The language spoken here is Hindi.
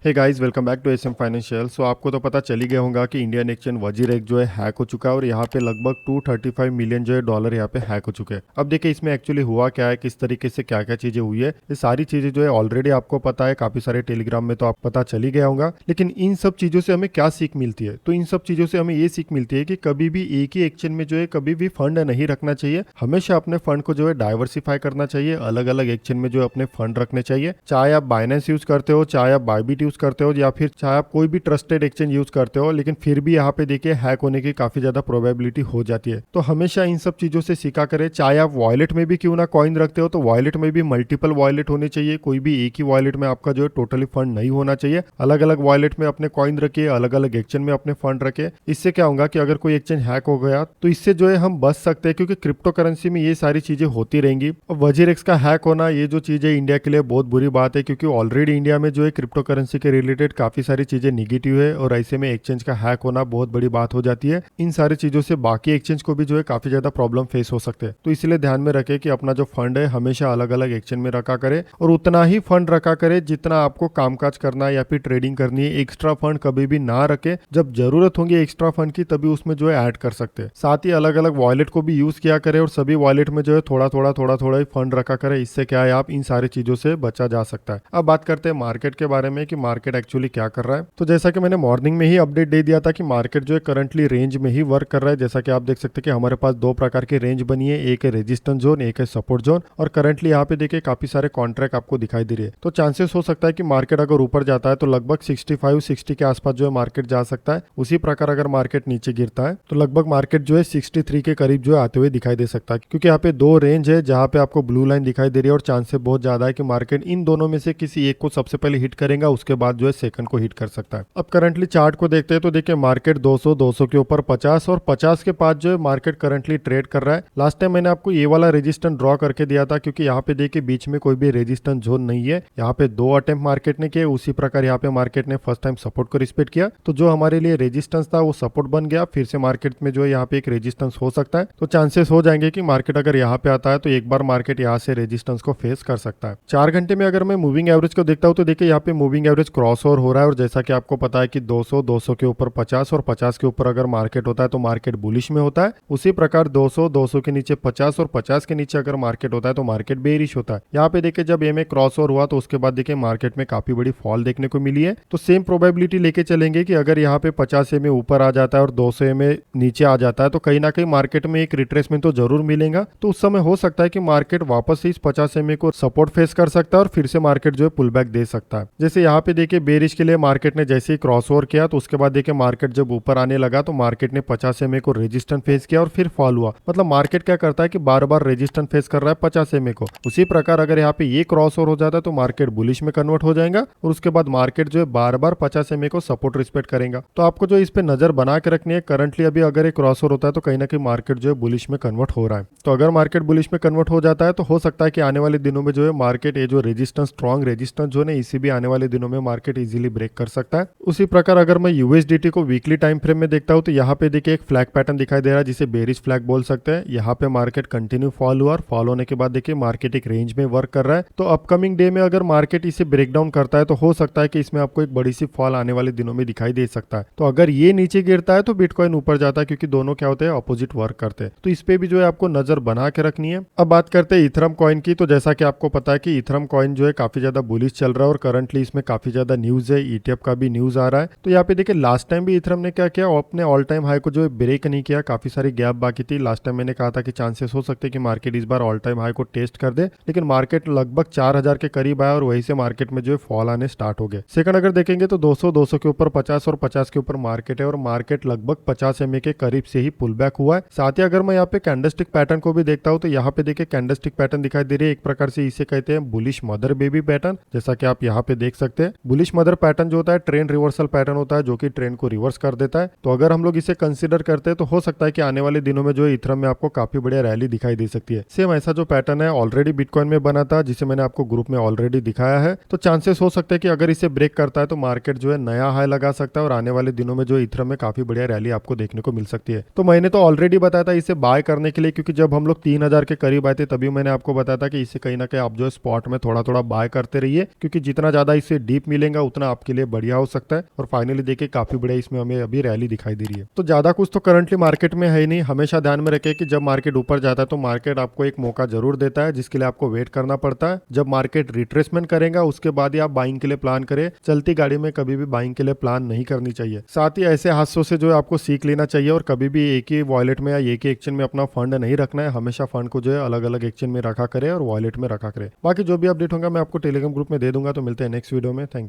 Hey guys, welcome back to SM financial. So आपको तो पता चल ही गया होगा कि इंडियन एक्सचेंज वजीरेक्स जो है हैक हो चुका है और यहाँ पे लगभग 235 मिलियन जो है डॉलर यहाँ पे हैक हो चुके हैं। अब देखिए इसमें एक्चुअली हुआ क्या है, किस तरीके से क्या क्या चीजें हुई है, ये सारी चीजें जो है ऑलरेडी आपको पता है, काफी सारे टेलीग्राम में तो आप पता चल ही गया होगा। लेकिन इन सब चीजों से हमें क्या सीख मिलती है? तो इन सब चीजों से हमें ये सीख मिलती है कि कभी भी एक ही एक्सचेंज में जो है कभी भी फंड नहीं रखना चाहिए। हमेशा अपने फंड को जो है डाइवर्सिफाई करना चाहिए, अलग अलग एक्सचेंज में जो है अपने फंड रखने चाहिए। चाहे आप बाइनेंस यूज करते हो, चाहे आप बायबिट यूज करते हो, या फिर चाहे आप कोई भी ट्रस्टेड एक्सचेंज यूज करते हो, लेकिन फिर भी यहाँ पे देखिए हैक होने की काफी ज्यादा प्रोबेबिलिटी हो जाती है। तो हमेशा इन सब चीजों से सीखा करें। चाहे आप वॉलेट में भी क्यों ना कॉइन रखते हो, तो वॉलेट में भी मल्टीपल वॉलेट होने चाहिए। कोई भी एक ही वॉलेट में आपका जो है टोटली फंड नहीं होना चाहिए। अलग अलग वॉलेट में अपने कॉइन रखिए, अलग अलग एक्सचेंज में अपने फंड रखे। इससे क्या होगा कि अगर कोई एक्सचेंज हैक हो गया तो इससे जो है हम बच सकते हैं, क्योंकि क्रिप्टो करेंसी में ये सारी चीजें होती रहेंगी। और वजीरेक्स का हैक होना, ये जो चीज है इंडिया के लिए बहुत बुरी बात है, क्योंकि ऑलरेडी इंडिया में जो है क्रिप्टो करेंसी के रिलेटेड काफी सारी चीजें निगेटिव है, और ऐसे में एक्सचेंज का हैक होना बहुत बड़ी बात हो जाती है। इन सारी चीजों से बाकी एक्सचेंज को भी जो है काफी ज्यादा प्रॉब्लम फेस हो सकते हैं। तो इसलिए ध्यान में रखें कि अपना जो फंड है हमेशा अलग अलग एक्सचेंज में रखा करे, और उतना ही फंड रखा करे जितना आपको कामकाज करना है या फिर ट्रेडिंग करनी है। एक्स्ट्रा फंड कभी भी ना रखे। जब जरूरत होगी एक्स्ट्रा फंड की तभी उसमें जो है ऐड कर सकते हैं। साथ ही अलग अलग वॉलेट को भी यूज किया करे, और सभी वॉलेट में जो है थोड़ा थोड़ा ही फंड रखा करे। इससे क्या है, आप इन सारी चीजों से बचा जा सकता है। अब बात करते हैं मार्केट के बारे में कि मार्केट एक्चुअली क्या कर रहा है। तो जैसा कि मैंने मॉर्निंग में ही अपडेट दे दिया था कि मार्केट जो है करंटली रेंज में ही वर्क कर रहा है। जैसा कि आप देख सकते हैं कि हमारे पास दो प्रकार की रेंज बनी है, एक है रेजिस्टेंस जोन, एक है सपोर्ट जोन। और करंटली यहाँ पे देखिए काफी सारे कॉन्ट्रैक्ट आपको दिखाई दे रही है। तो चांसेस हो सकता है कि मार्केट अगर ऊपर जाता है तो लगभग 65-60 के आसपास जो है मार्केट जा सकता है। उसी प्रकार अगर मार्केट नीचे गिरता है तो लगभग मार्केट जो है 63 के करीब जो है आते हुए दिखाई दे सकता है, क्योंकि यहाँ पे दो रेंज है जहाँ पे आपको ब्लू लाइन दिखाई दे रही है, और चांसेस बहुत ज्यादा है कि मार्केट इन दोनों में से किसी एक को सबसे पहले हिट करेगा, उसके बाद जो है सेकंड को हिट कर सकता है। अब करंटली चार्ट को देखते हैं तो देखिए मार्केट 200 के ऊपर 50 और 50 के पास जो है मार्केट करंटली ट्रेड कर रहा है। लास्ट टाइम मैंने आपको ये वाला रेजिस्टेंस ड्रॉ करके दिया था, क्योंकि यहाँ पे देखिए बीच में कोई भी रेजिस्टेंस जोन नहीं है। यहाँ पे दो अटेम्प्ट मार्केट ने किए, उसी प्रकार यहाँ पे मार्केट ने फर्स्ट टाइम सपोर्ट को रिस्पेक्ट किया। तो जो हमारे लिए रेजिस्टेंस था वो सपोर्ट बन गया। फिर से मार्केट में जो है यहाँ पे एक रेजिस्टेंस हो सकता है। तो चांसेस हो जाएंगे कि मार्केट अगर यहाँ पे आता है तो एक बार मार्केट यहाँ से रेजिस्टेंस को फेस कर सकता है। 4 घंटे में अगर मैं मूविंग एवरेज को देखता हूँ तो देखिए यहाँ पे मूविंग एवरेज क्रॉस ओवर हो रहा है, और जैसा कि आपको पता है कि 200 के ऊपर 50 और 50 के ऊपर अगर मार्केट होता है तो मार्केट बुलिश में होता है। उसी प्रकार 200 के नीचे 50 और 50 के नीचे अगर मार्केट होता है तो मार्केट बेरिश होता है। यहाँ पे देखिए जब एमए क्रॉस ओवर हुआ तो उसके बाद देखिए मार्केट में काफी बड़ी फॉल देखने को मिली है। तो सेम प्रोबेबिलिटी लेके चलेंगे कि अगर यहाँ पे 50 एमए ऊपर आ जाता है और 200 एमए नीचे आ जाता है तो कहीं ना कहीं मार्केट में एक रिट्रेसमेंट तो जरूर मिलेगा। तो उस समय हो सकता है कि मार्केट वापस से इस 50 एमए को सपोर्ट फेस कर सकता है और फिर से मार्केट जो है पुल बैक दे सकता है। जैसे यहाँ पे देखिए बेरिश के लिए मार्केट ने जैसे ही क्रॉस ओवर किया तो उसके बाद देखिए मार्केट जब ऊपर आने लगा तो मार्केट ने 50 एमए को रेजिस्टेंस फेस किया और फिर फॉल हुआ। मतलब मार्केट क्या करता है कि बार बार रेजिस्टेंस फेस कर रहा है 50 एमए को। उसी प्रकार अगर यहाँ पे ये क्रॉस ओवर हो जाता है तो मार्केट बुलिश में कन्वर्ट हो जाएगा, और उसके बाद मार्केट जो है बार बार 50 एमए को सपोर्ट रिस्पेक्ट करेगा। तो आपको जो इस पे नजर बना के रखनी है। करंटली अभी अगर ये क्रॉस ओवर होता है तो कहीं ना कहीं मार्केट जो है बुलिश में कन्वर्ट हो रहा है। तो अगर मार्केट बुलिश में कन्वर्ट हो जाता है तो हो सकता है कि आने वाले दिनों में जो है मार्केट ये जो रेजिस्टेंस स्ट्रॉन्ग रेजिस्टेंस जो है इसी भी आने वाले दिनों में मार्केट इजीली ब्रेक कर सकता है। उसी प्रकार अगर मैं यूएसडीटी को वीकली टाइम फ्रेम में देखता हूं तो यहाँ पे देखिए एक फ्लैग पैटर्न दिखाई दे रहा है जिसे बेरिश फ्लैग बोल सकते हैं। यहाँ पे मार्केट कंटिन्यू फॉल हुआ, और फॉल होने के बाद देखिए मार्केट एक रेंज में वर्क कर रहा है। तो अपकमिंग डे में अगर मार्केट इसे ब्रेक डाउन करता है तो हो सकता है कि इसमें आपको एक बड़ी सी फॉल आने वाले दिनों में दिखाई दे सकता है। तो अगर ये नीचे गिरता है तो बिटकॉइन ऊपर जाता है, क्योंकि दोनों क्या होते हैं, अपोजिट वर्क करते हैं। तो इस पे भी जो है आपको नजर बना के रखनी है। अब बात करते हैं इथरम कॉइन की। तो जैसा कि आपको पता है कि इथरम कॉइन जो है काफी ज्यादा बुलिश चल रहा है, और करंटली इसमें काफी ज्यादा न्यूज है, ईटीएफ का भी न्यूज आ रहा है। तो यहाँ पे देखिए लास्ट टाइम भी इथरम ने क्या किया, अपने ऑल टाइम हाई को जो है ब्रेक नहीं किया, काफी सारी गैप बाकी थी। लास्ट टाइम मैंने कहा था कि चांसेस हो सकते हैं कि मार्केट इस बार ऑल टाइम हाई को टेस्ट कर दे, लेकिन मार्केट लगभग 4000 के करीब आया और वहीं से मार्केट में जो है फॉल आने स्टार्ट हो गए। सेकंड अगर देखेंगे तो 200 के ऊपर 50 और 50 के ऊपर मार्केट है, और मार्केट लगभग 50 एमए के करीब से ही पुल बैक हुआ है। साथ ही अगर मैं यहाँ पे कैंडलस्टिक पैटर्न को भी देखता हूँ तो यहाँ पे देखिए कैंडलस्टिक पैटर्न दिखाई दे रही है। एक प्रकार से इसे कहते हैं बुलिश मदर बेबी पैटर्न, जैसा कि आप यहाँ पे देख सकते हैं। बुलिश मदर पैटर्न जो होता है ट्रेंड रिवर्सल पैटर्न होता है, जो कि ट्रेंड को रिवर्स कर देता है। तो अगर हम लोग इसे कंसीडर करते हैं तो हो सकता है कि आने वाले दिनों में जो इथरम में आपको काफी बढ़िया रैली दिखाई दे सकती है। सेम ऐसा जो पैटर्न है ऑलरेडी बिटकॉइन में बना था, जिसे मैंने आपको ग्रुप में ऑलरेडी दिखाया है। तो चांसेस हो सकते हैं कि अगर इसे ब्रेक करता है तो मार्केट जो है नया हाई लगा सकता है, और आने वाले दिनों में जो इथरम में काफी बढ़िया रैली आपको देखने को मिल सकती है। तो मैंने तो ऑलरेडी बताया था इसे बाय करने के लिए, क्योंकि जब हम लोग 3000 के करीब आए थे तभी मैंने आपको बताया था कि इसे कहीं ना कहीं आप जो है स्पॉट में थोड़ा थोड़ा बाय करते रहिए, क्योंकि जितना ज्यादा इसे डीप मिलेगा उतना आपके लिए बढ़िया हो सकता है। और फाइनली देखिए काफी बढ़िया इसमें हमें अभी रैली दिखाई दे रही है। तो ज्यादा कुछ तो करंटली मार्केट में है ही नहीं। हमेशा ध्यान में रखें कि जब मार्केट ऊपर जाता है तो मार्केट आपको एक मौका जरूर देता है, जिसके लिए आपको वेट करना पड़ता है। जब मार्केट रिट्रेसमेंट करेगा उसके बाद ही आप बाइंग के लिए प्लान करें। चलती गाड़ी में कभी भी बाइंग के लिए प्लान नहीं करनी चाहिए। साथ ही ऐसे हादसों से जो है आपको सीख लेना चाहिए और कभी भी एक ही वॉलेट में या एक ही एक्सचेंज में अपना फंड नहीं रखना है। हमेशा फंड को जो है अलग अलग एक्सचेंज में रखा करे और वॉलेट में रखा करे। बाकी जो भी अपडेट होगा मैं आपको टेलीग्राम ग्रुप में दे दूंगा। तो मिलते हैं नेक्स्ट वीडियो में। Thank you.